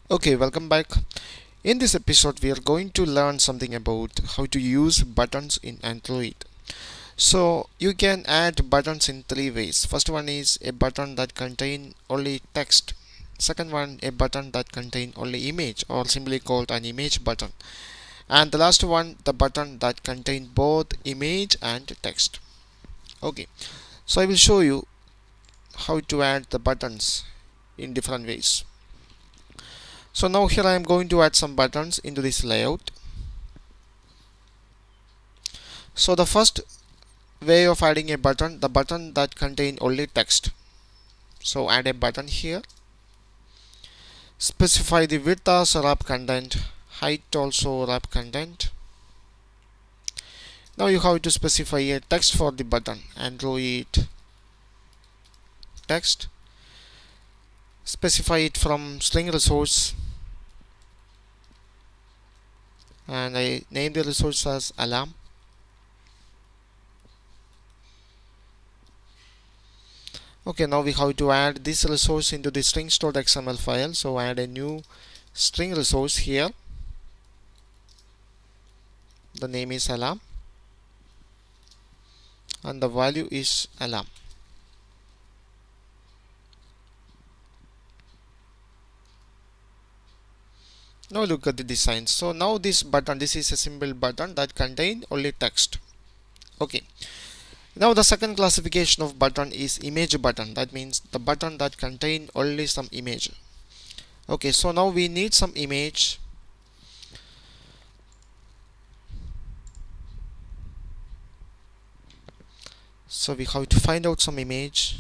Okay, welcome back. In this episode, we are going to learn something about how to use buttons in Android. So, you can add buttons in three ways. First one is a button that contain only text. Second one, a button that contain only image or simply called an image button. And the last one, the button that contain both image and text. Okay, so I will show you how to add the buttons in different ways. So now here I am going to add some buttons into this layout. So the first way of adding a button, the button that contain only text. So add a button here. Specify the width as wrap content, height also wrap content. Now you have to specify a text for the button. Android text. Specify it from string resource, and I name the resource as alarm. Okay, now we have to add this resource into the strings.xml file. So add a new string resource here. The name is alarm and the value is alarm. Now look at the design. So now this button, this is a simple button that contain only text. Okay, now the second classification of button is image button. That means the button that contain only some image. Okay, so now we need some image. So we have to find out some image.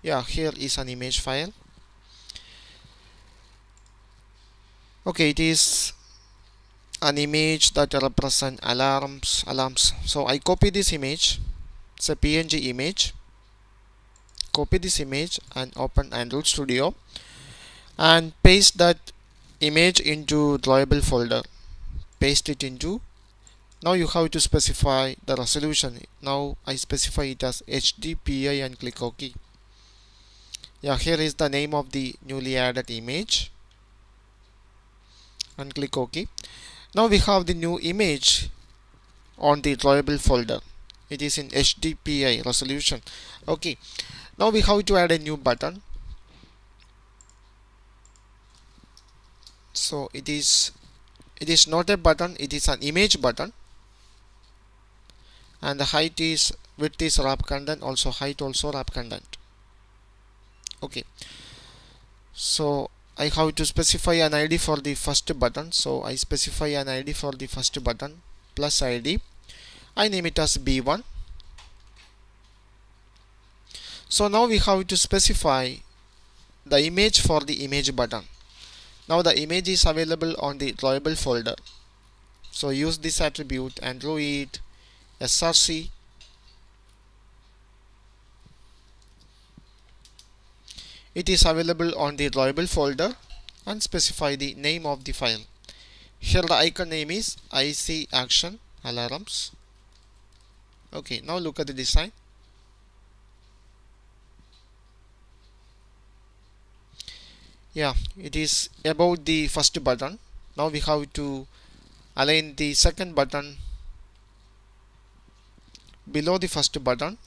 Yeah, here is an image file. Okay, it is an image that represent alarms. So I copy this image. It's a PNG image. Copy this image and open Android Studio and paste that image into drawable folder. Paste it into. Now you have to specify the resolution. Now I specify it as HDPI and click OK. Yeah, here is the name of the newly added image and click OK. Now we have the new image on the drawable folder. It is in HDPI resolution. Okay, now we have to add a new button. So it is not a button, it is an image button, and the width is wrap content, also height also wrap content. Okay, so I have to specify an ID for the first button. So I specify an ID for the first button plus ID. I name it as B1. So now we have to specify the image for the image button. Now the image is available on the drawable folder. So use this attribute Android src. It is available on the drawable folder and specify the name of the file. Here the icon name is IC action alarms. Okay, now look at the design. Yeah, it is about the first button. Now we have to align the second button below the first button.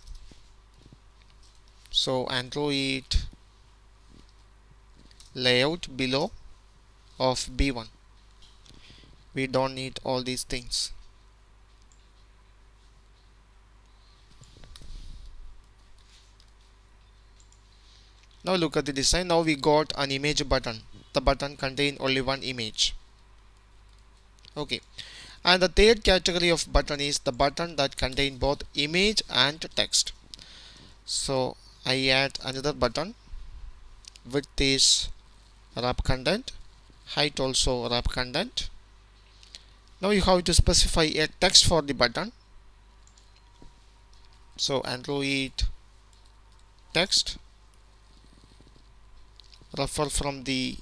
So Android layout below of B1. We don't need all these things. Now look at the design. Now we got an image button. The button contain only one image. Okay, and the third category of button is the button that contain both image and text. So I add another button. Width is wrap content, height also wrap content. Now you have to specify a text for the button. So Android text, refer from the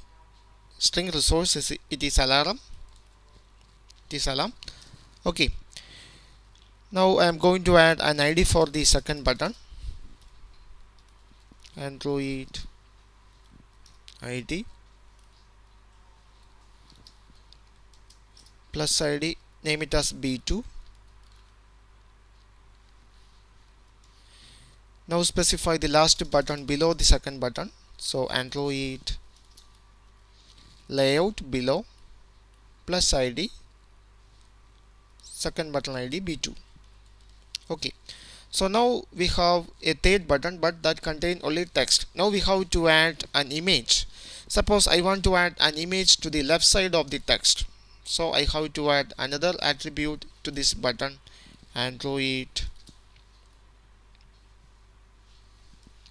string resource. It is alarm. Okay, now I am going to add an ID for the second button. Android ID plus id, name it as b2. Now specify the last button below the second button. So Android layout below plus id, second button id b2. Okay, so now we have a third button, but that contain only text. Now we have to add an image. Suppose I want to add an image to the left side of the text, so I have to add another attribute to this button, Android.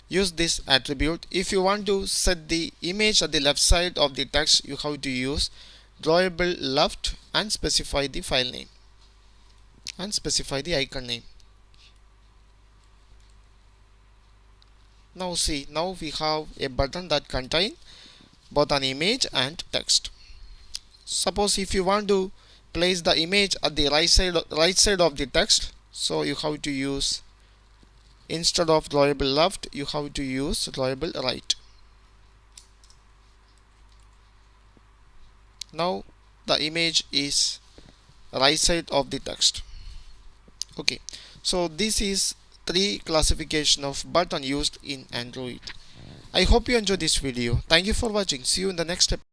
Use this attribute. If you want to set the image at the left side of the text, you have to use drawable left and specify the file name and specify the icon name. Now see, now we have a button that contain both an image and text. Suppose if you want to place the image at the right side of the text, so you have to use, instead of drawable left, you have to use drawable right. Now the image is right side of the text. Okay, so this is 3 classification of button used in Android. I hope you enjoyed this video. Thank you for watching. See you in the next episode.